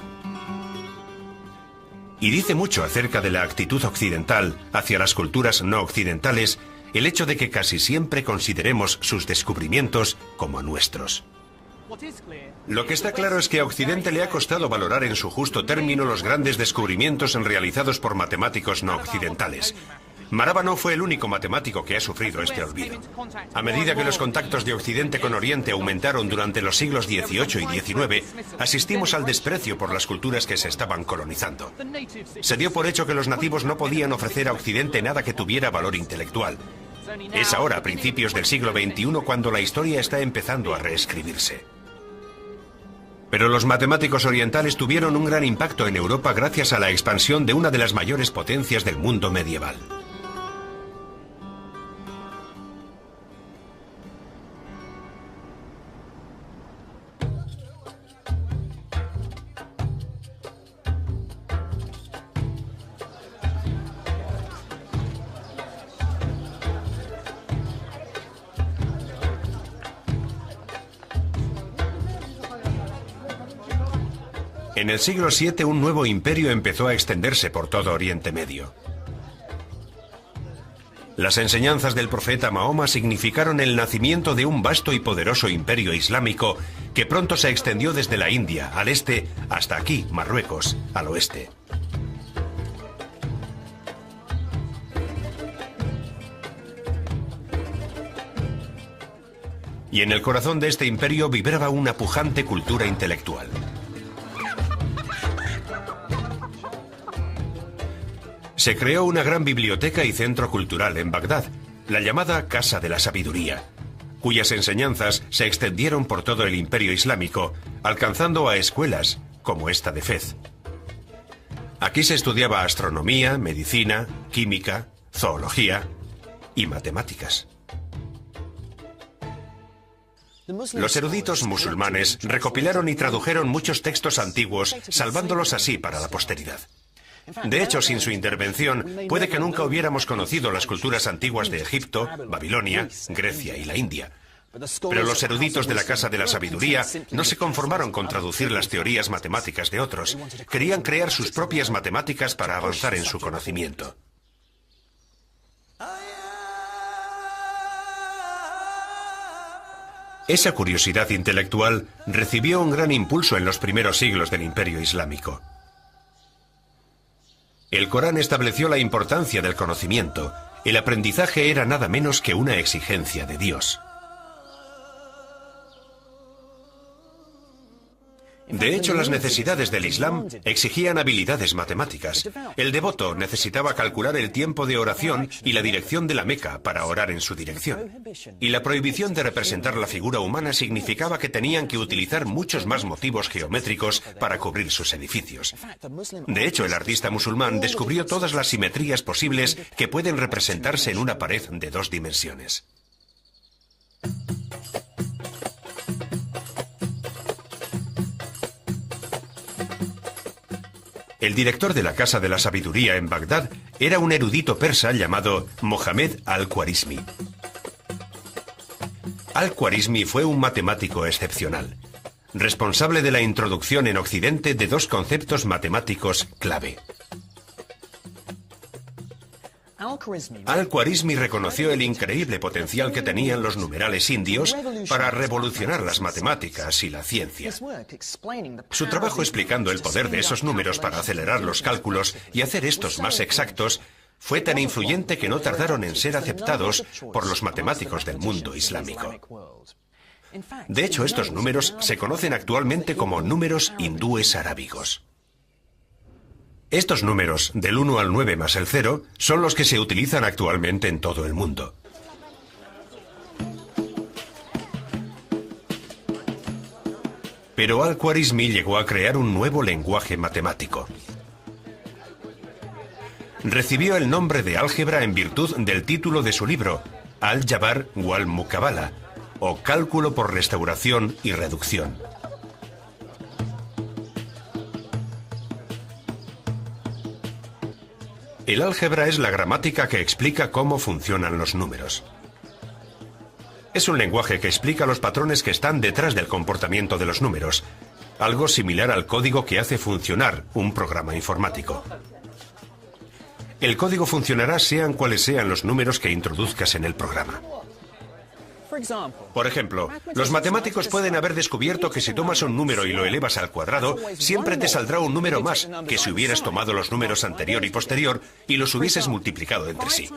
Y dice mucho acerca de la actitud occidental hacia las culturas no occidentales el hecho de que casi siempre consideremos sus descubrimientos como nuestros. Lo que está claro es que a Occidente le ha costado valorar en su justo término los grandes descubrimientos realizados por matemáticos no occidentales. Marava no fue el único matemático que ha sufrido este olvido. A medida que los contactos de Occidente con Oriente aumentaron durante los siglos XVIII y XIX, asistimos al desprecio por las culturas que se estaban colonizando. Se dio por hecho que los nativos no podían ofrecer a Occidente nada que tuviera valor intelectual. Es ahora, a principios del siglo XXI, cuando la historia está empezando a reescribirse. Pero los matemáticos orientales tuvieron un gran impacto en Europa gracias a la expansión de una de las mayores potencias del mundo medieval. En el siglo VII un nuevo imperio empezó a extenderse por todo Oriente Medio. Las enseñanzas del profeta Mahoma significaron el nacimiento de un vasto y poderoso imperio islámico que pronto se extendió desde la India al este hasta aquí, Marruecos, al oeste. Y en el corazón de este imperio vibraba una pujante cultura intelectual. Se creó una gran biblioteca y centro cultural en Bagdad, la llamada Casa de la Sabiduría, cuyas enseñanzas se extendieron por todo el imperio islámico, alcanzando a escuelas como esta de Fez. Aquí se estudiaba astronomía, medicina, química, zoología y matemáticas. Los eruditos musulmanes recopilaron y tradujeron muchos textos antiguos, salvándolos así para la posteridad. De hecho, sin su intervención, puede que nunca hubiéramos conocido las culturas antiguas de Egipto, Babilonia, Grecia y la India. Pero los eruditos de la Casa de la Sabiduría no se conformaron con traducir las teorías matemáticas de otros. Querían crear sus propias matemáticas para avanzar en su conocimiento. Esa curiosidad intelectual recibió un gran impulso en los primeros siglos del Imperio Islámico. El Corán estableció la importancia del conocimiento. El aprendizaje era nada menos que una exigencia de Dios. De hecho, las necesidades del Islam exigían habilidades matemáticas. El devoto necesitaba calcular el tiempo de oración y la dirección de la Meca para orar en su dirección. Y la prohibición de representar la figura humana significaba que tenían que utilizar muchos más motivos geométricos para cubrir sus edificios. De hecho, el artista musulmán descubrió todas las simetrías posibles que pueden representarse en una pared de 2 dimensiones. El director de la Casa de la Sabiduría en Bagdad era un erudito persa llamado Mohammed al-Khwarizmi. Al-Khwarizmi fue un matemático excepcional, responsable de la introducción en Occidente de 2 conceptos matemáticos clave. Al-Khwarizmi reconoció el increíble potencial que tenían los numerales indios para revolucionar las matemáticas y la ciencia. Su trabajo explicando el poder de esos números para acelerar los cálculos y hacer estos más exactos fue tan influyente que no tardaron en ser aceptados por los matemáticos del mundo islámico. De hecho, estos números se conocen actualmente como números hindúes arábigos. Estos números, del 1 al 9 más el 0, son los que se utilizan actualmente en todo el mundo. Pero Al-Khwarizmi llegó a crear un nuevo lenguaje matemático. Recibió el nombre de álgebra en virtud del título de su libro, Al-Jabar wal-Muqabala, o Cálculo por restauración y reducción. El álgebra es la gramática que explica cómo funcionan los números. Es un lenguaje que explica los patrones que están detrás del comportamiento de los números, algo similar al código que hace funcionar un programa informático. El código funcionará sean cuales sean los números que introduzcas en el programa. Por ejemplo, los matemáticos pueden haber descubierto que si tomas un número y lo elevas al cuadrado, siempre te saldrá un número más que si hubieras tomado los números anterior y posterior y los hubieses multiplicado entre sí.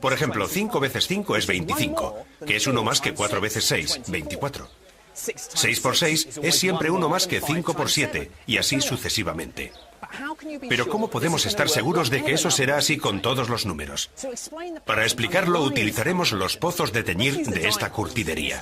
Por ejemplo, 5 veces 5 es 25, que es 1 más que 4 veces 6, 24. 6 por 6 es siempre 1 más que 5 por 7, y así sucesivamente. Pero ¿cómo podemos estar seguros de que eso será así con todos los números? Para explicarlo utilizaremos los pozos de teñir de esta curtidería.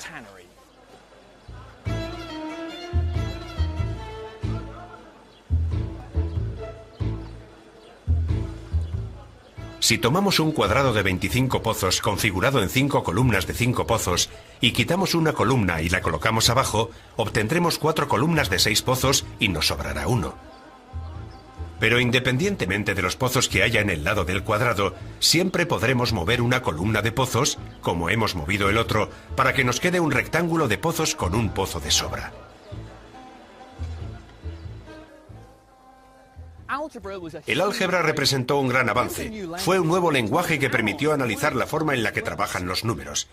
Si tomamos un cuadrado de 25 pozos configurado en 5 columnas de 5 pozos y quitamos una columna y la colocamos abajo, obtendremos 4 columnas de 6 pozos y nos sobrará uno. Pero independientemente de los pozos que haya en el lado del cuadrado, siempre podremos mover una columna de pozos, como hemos movido el otro, para que nos quede un rectángulo de pozos con un pozo de sobra. El álgebra representó un gran avance. Fue un nuevo lenguaje que permitió analizar la forma en la que trabajan los números.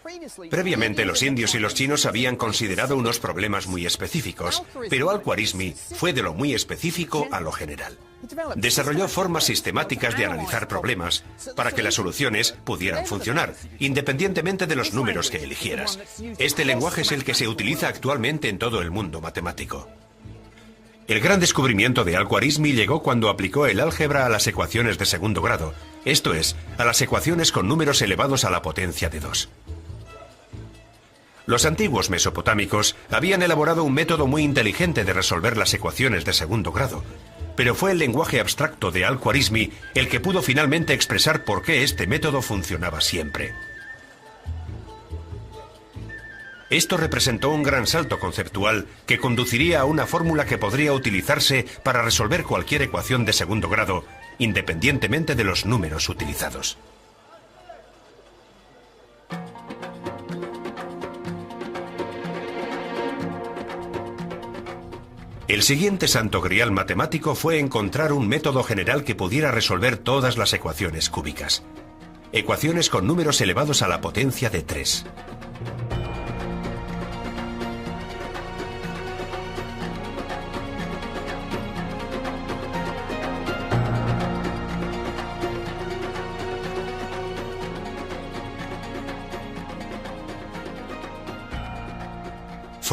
Previamente, los indios y los chinos habían considerado unos problemas muy específicos, pero Al-Khwarizmi fue de lo muy específico a lo general. Desarrolló formas sistemáticas de analizar problemas para que las soluciones pudieran funcionar, independientemente de los números que eligieras. Este lenguaje es el que se utiliza actualmente en todo el mundo matemático. El gran descubrimiento de Al-Khwarizmi llegó cuando aplicó el álgebra a las ecuaciones de segundo grado, esto es, a las ecuaciones con números elevados a la potencia de 2. Los antiguos mesopotámicos habían elaborado un método muy inteligente de resolver las ecuaciones de segundo grado, pero fue el lenguaje abstracto de Al-Khwarizmi el que pudo finalmente expresar por qué este método funcionaba siempre. Esto representó un gran salto conceptual que conduciría a una fórmula que podría utilizarse para resolver cualquier ecuación de segundo grado, independientemente de los números utilizados. El siguiente santo grial matemático fue encontrar un método general que pudiera resolver todas las ecuaciones cúbicas. Ecuaciones con números elevados a la potencia de 3.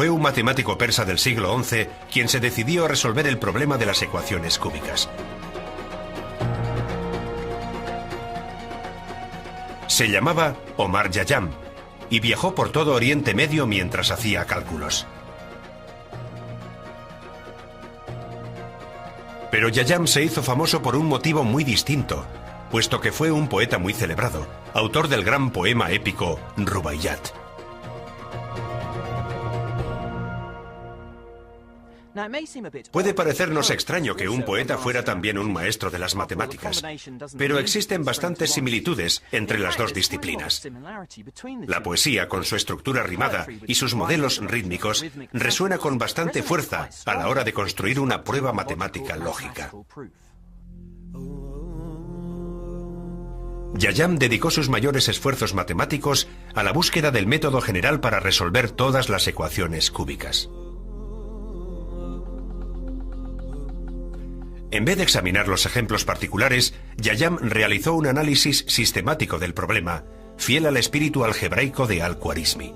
Fue un matemático persa del siglo XI quien se decidió a resolver el problema de las ecuaciones cúbicas. Se llamaba Omar Khayyam y viajó por todo Oriente Medio mientras hacía cálculos. Pero Khayyam se hizo famoso por un motivo muy distinto, puesto que fue un poeta muy celebrado, autor del gran poema épico Rubaiyat. Puede parecernos extraño que un poeta fuera también un maestro de las matemáticas, pero existen bastantes similitudes entre las dos disciplinas. La poesía, con su estructura rimada y sus modelos rítmicos, resuena con bastante fuerza a la hora de construir una prueba matemática lógica. Khayyam dedicó sus mayores esfuerzos matemáticos a la búsqueda del método general para resolver todas las ecuaciones cúbicas. En vez de examinar los ejemplos particulares, Khayyam realizó un análisis sistemático del problema, fiel al espíritu algebraico de Al-Khwarizmi.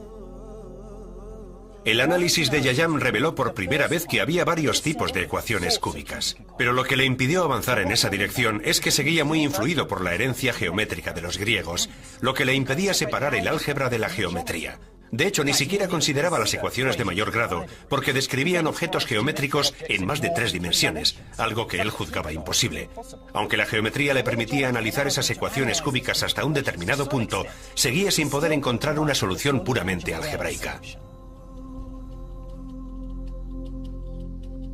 El análisis de Khayyam reveló por primera vez que había varios tipos de ecuaciones cúbicas, pero lo que le impidió avanzar en esa dirección es que seguía muy influido por la herencia geométrica de los griegos, lo que le impedía separar el álgebra de la geometría. De hecho, ni siquiera consideraba las ecuaciones de mayor grado, porque describían objetos geométricos en más de 3 dimensiones, algo que él juzgaba imposible. Aunque la geometría le permitía analizar esas ecuaciones cúbicas hasta un determinado punto, seguía sin poder encontrar una solución puramente algebraica.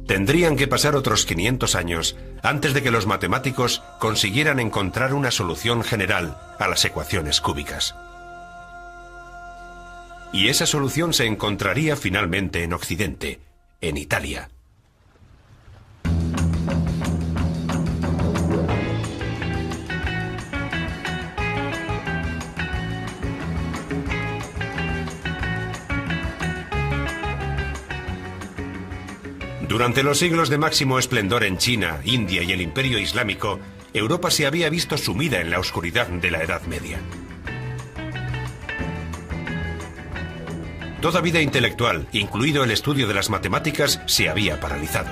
Tendrían que pasar otros 500 años antes de que los matemáticos consiguieran encontrar una solución general a las ecuaciones cúbicas. Y esa solución se encontraría finalmente en Occidente, en Italia. Durante los siglos de máximo esplendor en China, India y el Imperio Islámico, Europa se había visto sumida en la oscuridad de la Edad Media. Toda vida intelectual, incluido el estudio de las matemáticas, se había paralizado.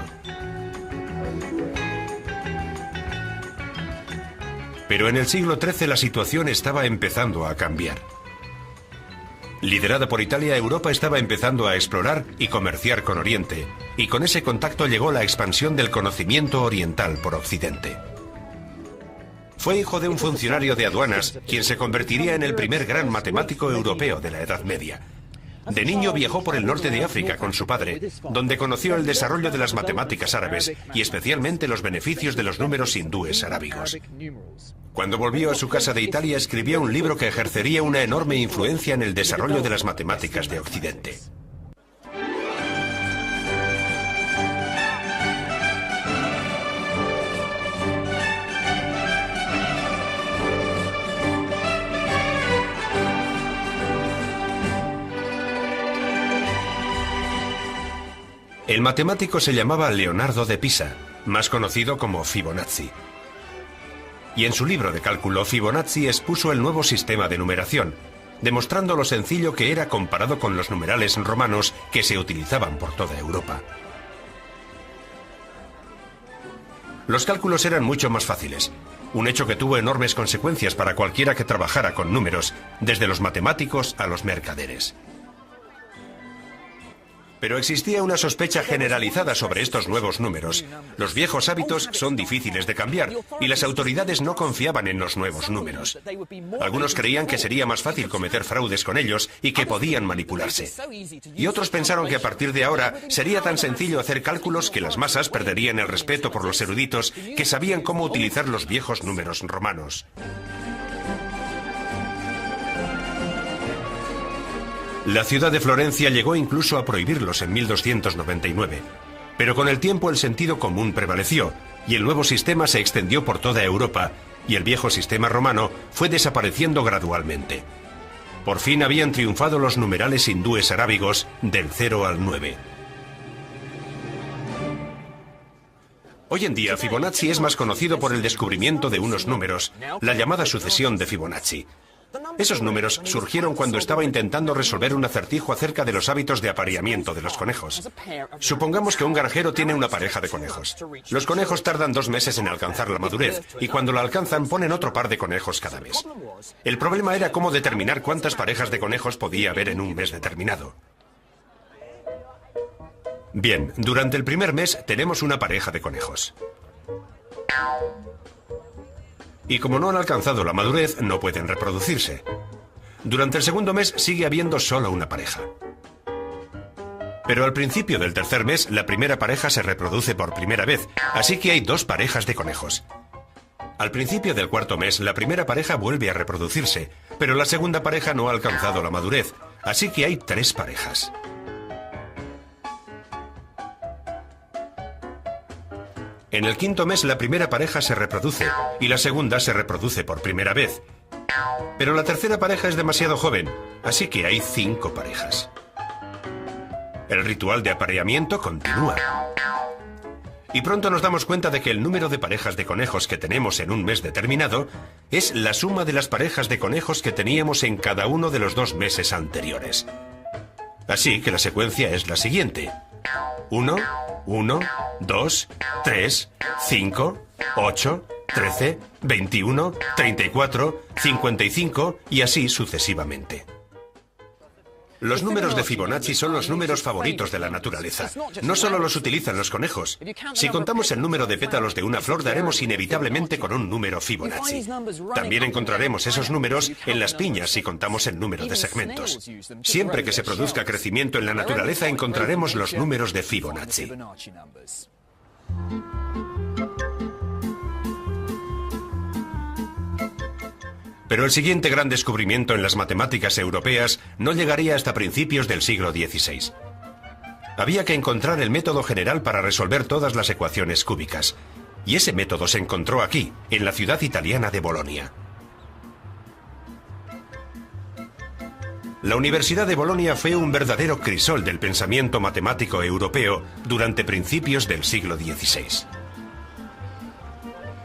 Pero en el siglo XIII la situación estaba empezando a cambiar. Liderada por Italia, Europa estaba empezando a explorar y comerciar con Oriente, y con ese contacto llegó la expansión del conocimiento oriental por Occidente. Fue hijo de un funcionario de aduanas, quien se convertiría en el primer gran matemático europeo de la Edad Media. De niño viajó por el norte de África con su padre, donde conoció el desarrollo de las matemáticas árabes y especialmente los beneficios de los números hindúes arábigos. Cuando volvió a su casa de Italia, escribió un libro que ejercería una enorme influencia en el desarrollo de las matemáticas de Occidente. El matemático se llamaba Leonardo de Pisa, más conocido como Fibonacci. Y en su libro de cálculo, Fibonacci expuso el nuevo sistema de numeración, demostrando lo sencillo que era comparado con los numerales romanos que se utilizaban por toda Europa. Los cálculos eran mucho más fáciles, un hecho que tuvo enormes consecuencias para cualquiera que trabajara con números, desde los matemáticos a los mercaderes. Pero existía una sospecha generalizada sobre estos nuevos números. Los viejos hábitos son difíciles de cambiar y las autoridades no confiaban en los nuevos números. Algunos creían que sería más fácil cometer fraudes con ellos y que podían manipularse. Y otros pensaron que a partir de ahora sería tan sencillo hacer cálculos que las masas perderían el respeto por los eruditos que sabían cómo utilizar los viejos números romanos. La ciudad de Florencia llegó incluso a prohibirlos en 1299, pero con el tiempo el sentido común prevaleció y el nuevo sistema se extendió por toda Europa y el viejo sistema romano fue desapareciendo gradualmente. Por fin habían triunfado los numerales hindúes arábigos del 0 al 9. Hoy en día Fibonacci es más conocido por el descubrimiento de unos números, la llamada sucesión de Fibonacci. Esos números surgieron cuando estaba intentando resolver un acertijo acerca de los hábitos de apareamiento de los conejos. Supongamos que un granjero tiene una pareja de conejos. Los conejos tardan 2 meses en alcanzar la madurez y cuando la alcanzan ponen otro par de conejos cada mes. El problema era cómo determinar cuántas parejas de conejos podía haber en un mes determinado. Bien, durante el primer mes tenemos una pareja de conejos. Y como no han alcanzado la madurez, no pueden reproducirse. Durante el segundo mes sigue habiendo solo una pareja. Pero al principio del tercer mes, la primera pareja se reproduce por primera vez, así que hay 2 parejas de conejos. Al principio del cuarto mes, la primera pareja vuelve a reproducirse, pero la segunda pareja no ha alcanzado la madurez, así que hay 3 parejas. En el quinto mes la primera pareja se reproduce y la segunda se reproduce por primera vez. Pero la tercera pareja es demasiado joven, así que hay 5 parejas. El ritual de apareamiento continúa. Y pronto nos damos cuenta de que el número de parejas de conejos que tenemos en un mes determinado es la suma de las parejas de conejos que teníamos en cada uno de los 2 meses anteriores. Así que la secuencia es la siguiente: 1, 1, 2, 3, 5, 8, 13, 21, 34, 55 y así sucesivamente. Los números de Fibonacci son los números favoritos de la naturaleza. No solo los utilizan los conejos. Si contamos el número de pétalos de una flor, daremos inevitablemente con un número Fibonacci. También encontraremos esos números en las piñas si contamos el número de segmentos. Siempre que se produzca crecimiento en la naturaleza, encontraremos los números de Fibonacci. Pero el siguiente gran descubrimiento en las matemáticas europeas no llegaría hasta principios del siglo XVI. Había que encontrar el método general para resolver todas las ecuaciones cúbicas. Y ese método se encontró aquí, en la ciudad italiana de Bolonia. La Universidad de Bolonia fue un verdadero crisol del pensamiento matemático europeo durante principios del siglo XVI.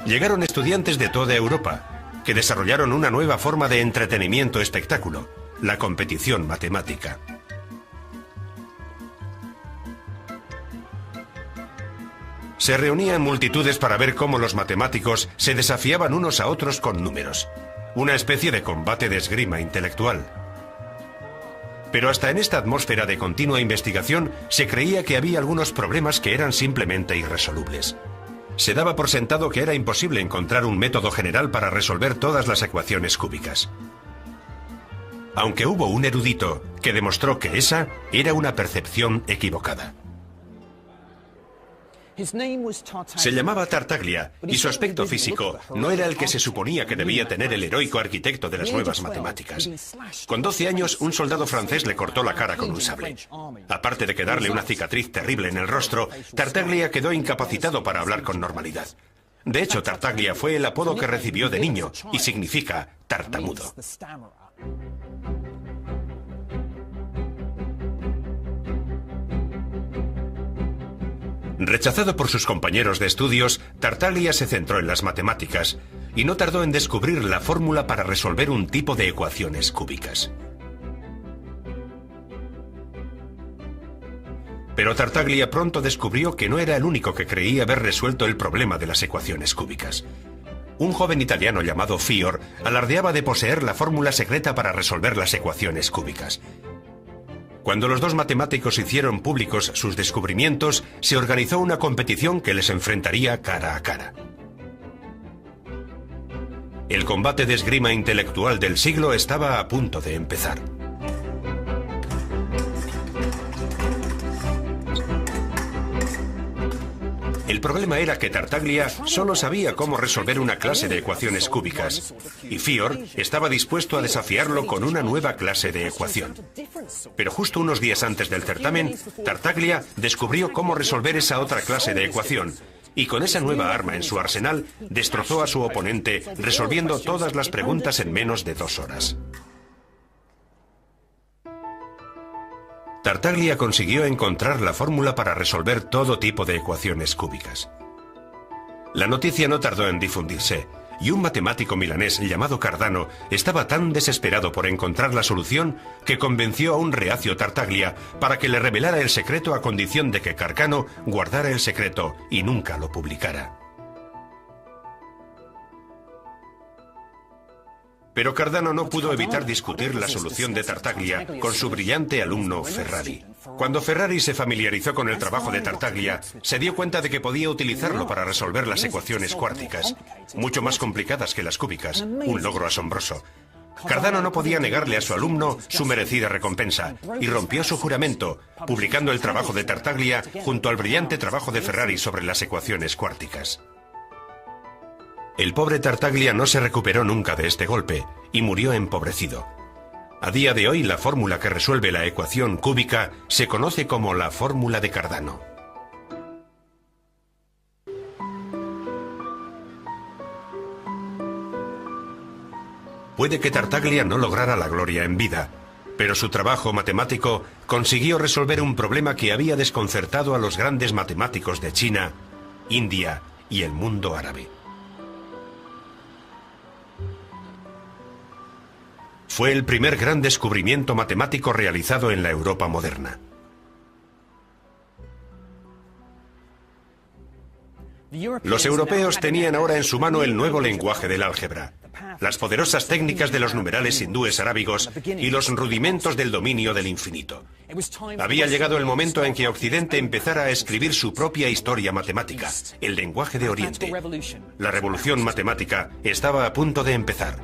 Llegaron estudiantes de toda Europa, que desarrollaron una nueva forma de entretenimiento-espectáculo, la competición matemática. Se reunían multitudes para ver cómo los matemáticos se desafiaban unos a otros con números, una especie de combate de esgrima intelectual. Pero hasta en esta atmósfera de continua investigación se creía que había algunos problemas que eran simplemente irresolubles. Se daba por sentado que era imposible encontrar un método general para resolver todas las ecuaciones cúbicas. Aunque hubo un erudito que demostró que esa era una percepción equivocada. Se llamaba Tartaglia y su aspecto físico no era el que se suponía que debía tener el heroico arquitecto de las nuevas matemáticas. Con 12 años, un soldado francés le cortó la cara con un sable. Aparte de quedarle una cicatriz terrible en el rostro, Tartaglia quedó incapacitado para hablar con normalidad. De hecho, Tartaglia fue el apodo que recibió de niño y significa tartamudo. Rechazado por sus compañeros de estudios, Tartaglia se centró en las matemáticas y no tardó en descubrir la fórmula para resolver un tipo de ecuaciones cúbicas. Pero Tartaglia pronto descubrió que no era el único que creía haber resuelto el problema de las ecuaciones cúbicas. Un joven italiano llamado Fior alardeaba de poseer la fórmula secreta para resolver las ecuaciones cúbicas. Cuando los 2 matemáticos hicieron públicos sus descubrimientos, se organizó una competición que les enfrentaría cara a cara. El combate de esgrima intelectual del siglo estaba a punto de empezar. El problema era que Tartaglia solo sabía cómo resolver una clase de ecuaciones cúbicas, y Fior estaba dispuesto a desafiarlo con una nueva clase de ecuación. Pero justo unos días antes del certamen, Tartaglia descubrió cómo resolver esa otra clase de ecuación, y con esa nueva arma en su arsenal, destrozó a su oponente, resolviendo todas las preguntas en menos de 2 horas. Tartaglia consiguió encontrar la fórmula para resolver todo tipo de ecuaciones cúbicas. La noticia no tardó en difundirse, y un matemático milanés llamado Cardano estaba tan desesperado por encontrar la solución que convenció a un reacio Tartaglia para que le revelara el secreto a condición de que Carcano guardara el secreto y nunca lo publicara. Pero Cardano no pudo evitar discutir la solución de Tartaglia con su brillante alumno Ferrari. Cuando Ferrari se familiarizó con el trabajo de Tartaglia, se dio cuenta de que podía utilizarlo para resolver las ecuaciones cuárticas, mucho más complicadas que las cúbicas, un logro asombroso. Cardano no podía negarle a su alumno su merecida recompensa y rompió su juramento, publicando el trabajo de Tartaglia junto al brillante trabajo de Ferrari sobre las ecuaciones cuárticas. El pobre Tartaglia no se recuperó nunca de este golpe y murió empobrecido. A día de hoy, la fórmula que resuelve la ecuación cúbica se conoce como la fórmula de Cardano. Puede que Tartaglia no lograra la gloria en vida, pero su trabajo matemático consiguió resolver un problema que había desconcertado a los grandes matemáticos de China, India y el mundo árabe. Fue el primer gran descubrimiento matemático realizado en la Europa moderna. Los europeos tenían ahora en su mano el nuevo lenguaje del álgebra, las poderosas técnicas de los numerales hindúes arábigos y los rudimentos del dominio del infinito. Había llegado el momento en que Occidente empezara a escribir su propia historia matemática, el lenguaje de Oriente. La revolución matemática estaba a punto de empezar.